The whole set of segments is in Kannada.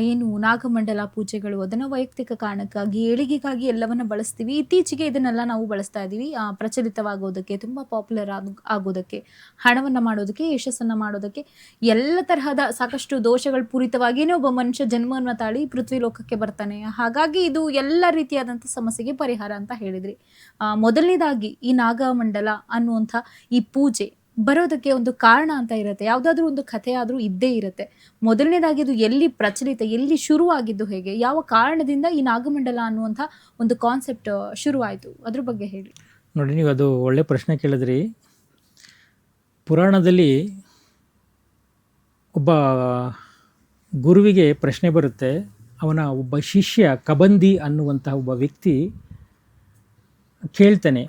ಏನು ನಾಗಮಂಡಲ ಪೂಜೆಗಳು ಅದನ್ನು ವೈಯಕ್ತಿಕ ಕಾರಣಕ್ಕಾಗಿ ಏಳಿಗೆಗಾಗಿ ಎಲ್ಲವನ್ನ ಬಳಸ್ತೀವಿ. ಇತ್ತೀಚೆಗೆ ಇದನ್ನೆಲ್ಲ ನಾವು ಬಳಸ್ತಾ ಇದ್ದೀವಿ. ಪ್ರಚಲಿತವಾಗೋದಕ್ಕೆ, ತುಂಬ ಪಾಪ್ಯುಲರ್ ಆಗೋದಕ್ಕೆ, ಹಣವನ್ನ ಮಾಡೋದಕ್ಕೆ, ಯಶಸ್ಸನ್ನ ಮಾಡೋದಕ್ಕೆ, ಎಲ್ಲ ತರಹದ ಸಾಕಷ್ಟು ದೋಷಗಳು ಪೂರಿತವಾಗಿಯೇ ಒಬ್ಬ ಮನುಷ್ಯ ಜನ್ಮವನ್ನ ತಾಳಿ ಪೃಥ್ವಿ ಲೋಕಕ್ಕೆ ಬರ್ತಾನೆ. ಹಾಗಾಗಿ ಇದು ಎಲ್ಲ ರೀತಿಯಾದಂಥ ಸಮಸ್ಯೆಗೆ ಪರಿಹಾರ ಅಂತ ಹೇಳಿದ್ರಿ. ಮೊದಲನೇದಾಗಿ ಈ ನಾಗಮಂಡಲ ಅನ್ನುವಂಥ ಈ ಪೂಜೆ ಬರೋದಕ್ಕೆ ಒಂದು ಕಾರಣ ಅಂತ ಇರುತ್ತೆ. ಯಾವುದಾದ್ರೂ ಒಂದು ಕಥೆ ಆದ್ರೂ ಇದ್ದೇ ಇರುತ್ತೆ. ಮೊದಲನೇದಾಗಿ ಇದು ಎಲ್ಲಿ ಪ್ರಚಲಿತ, ಎಲ್ಲಿ ಶುರುವಾಗಿದ್ದು, ಹೇಗೆ, ಯಾವ ಕಾರಣದಿಂದ ಈ ನಾಗಮಂಡಲ ಅನ್ನುವಂಥ ಒಂದು ಕಾನ್ಸೆಪ್ಟ್ ಶುರುವಾಯಿತು, ಅದ್ರ ಬಗ್ಗೆ ಹೇಳಿ. ನೋಡಿ, ನೀವು ಅದು ಒಳ್ಳೆ ಪ್ರಶ್ನೆ ಕೇಳಿದ್ರಿ. ಪುರಾಣದಲ್ಲಿ ಒಬ್ಬ ಗುರುವಿಗೆ ಪ್ರಶ್ನೆ ಬರುತ್ತೆ. ಅವನ ಒಬ್ಬ ಶಿಷ್ಯ ಕಬಂದಿ ಅನ್ನುವಂತಹ ಒಬ್ಬ ವ್ಯಕ್ತಿ ಕೇಳ್ತಾನೆ,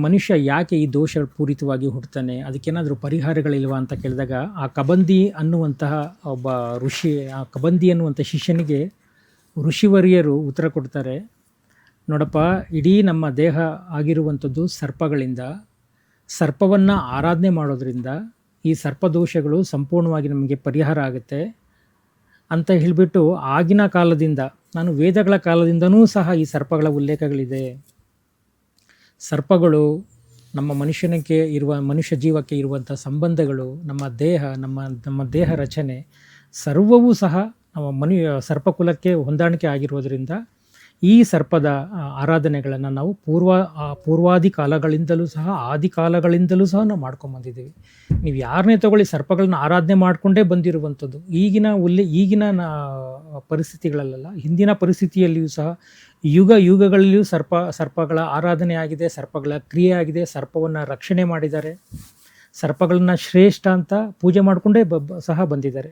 ಮನುಷ್ಯ ಯಾಕೆ ಈ ದೋಷ ಪೂರಿತವಾಗಿ ಹುಟ್ಟುತ್ತಾನೆ, ಅದಕ್ಕೇನಾದರೂ ಪರಿಹಾರಗಳಿಲ್ವಾ ಅಂತ ಕೇಳಿದಾಗ ಆ ಕಬಂದಿ ಅನ್ನುವಂತಹ ಒಬ್ಬ ಋಷಿ, ಆ ಕಬಂದಿ ಅನ್ನುವಂಥ ಶಿಷ್ಯನಿಗೆ ಋಷಿವರ್ಯರು ಉತ್ತರ ಕೊಡ್ತಾರೆ. ನೋಡಪ್ಪ, ಇಡೀ ನಮ್ಮ ದೇಹ ಆಗಿರುವಂಥದ್ದು ಸರ್ಪಗಳಿಂದ, ಸರ್ಪವನ್ನು ಆರಾಧನೆ ಮಾಡೋದ್ರಿಂದ ಈ ಸರ್ಪದೋಷಗಳು ಸಂಪೂರ್ಣವಾಗಿ ನಮಗೆ ಪರಿಹಾರ ಆಗುತ್ತೆ ಅಂತ ಹೇಳಿಬಿಟ್ಟು, ಆಗಿನ ಕಾಲದಿಂದ, ನಾನು ವೇದಗಳ ಕಾಲದಿಂದನೂ ಸಹ ಈ ಸರ್ಪಗಳ ಉಲ್ಲೇಖಗಳಿದೆ. ಸರ್ಪಗಳು ನಮ್ಮ ಮನುಷ್ಯ ಜೀವಕ್ಕೆ ಇರುವಂಥ ಸಂಬಂಧಗಳು, ನಮ್ಮ ದೇಹ ರಚನೆ ಸರ್ವವೂ ಸಹ ನಮ್ಮ ಸರ್ಪಕುಲಕ್ಕೆ ಹೊಂದಾಣಿಕೆ ಆಗಿರೋದ್ರಿಂದ ಈ ಸರ್ಪದ ಆರಾಧನೆಗಳನ್ನು ನಾವು ಪೂರ್ವಾದಿ ಕಾಲಗಳಿಂದಲೂ ಸಹ, ಆದಿ ಕಾಲಗಳಿಂದಲೂ ಸಹ ನಾವು ಮಾಡ್ಕೊಂಬಂದಿದ್ದೀವಿ. ನೀವು ಯಾರನ್ನೇ ತಗೊಳ್ಳಿ, ಸರ್ಪಗಳನ್ನ ಆರಾಧನೆ ಮಾಡಿಕೊಂಡೇ ಬಂದಿರುವಂಥದ್ದು. ಈಗಿನ ಪರಿಸ್ಥಿತಿಗಳಲ್ಲ, ಹಿಂದಿನ ಪರಿಸ್ಥಿತಿಯಲ್ಲಿಯೂ ಸಹ ಯುಗಗಳಲ್ಲಿಯೂ ಸರ್ಪಗಳ ಆರಾಧನೆ ಆಗಿದೆ, ಸರ್ಪಗಳ ಕ್ರಿಯೆ ಆಗಿದೆ, ಸರ್ಪವನ್ನು ರಕ್ಷಣೆ ಮಾಡಿದ್ದಾರೆ, ಸರ್ಪಗಳನ್ನ ಶ್ರೇಷ್ಠ ಅಂತ ಪೂಜೆ ಮಾಡಿಕೊಂಡೇ ಸಹ ಬಂದಿದ್ದಾರೆ.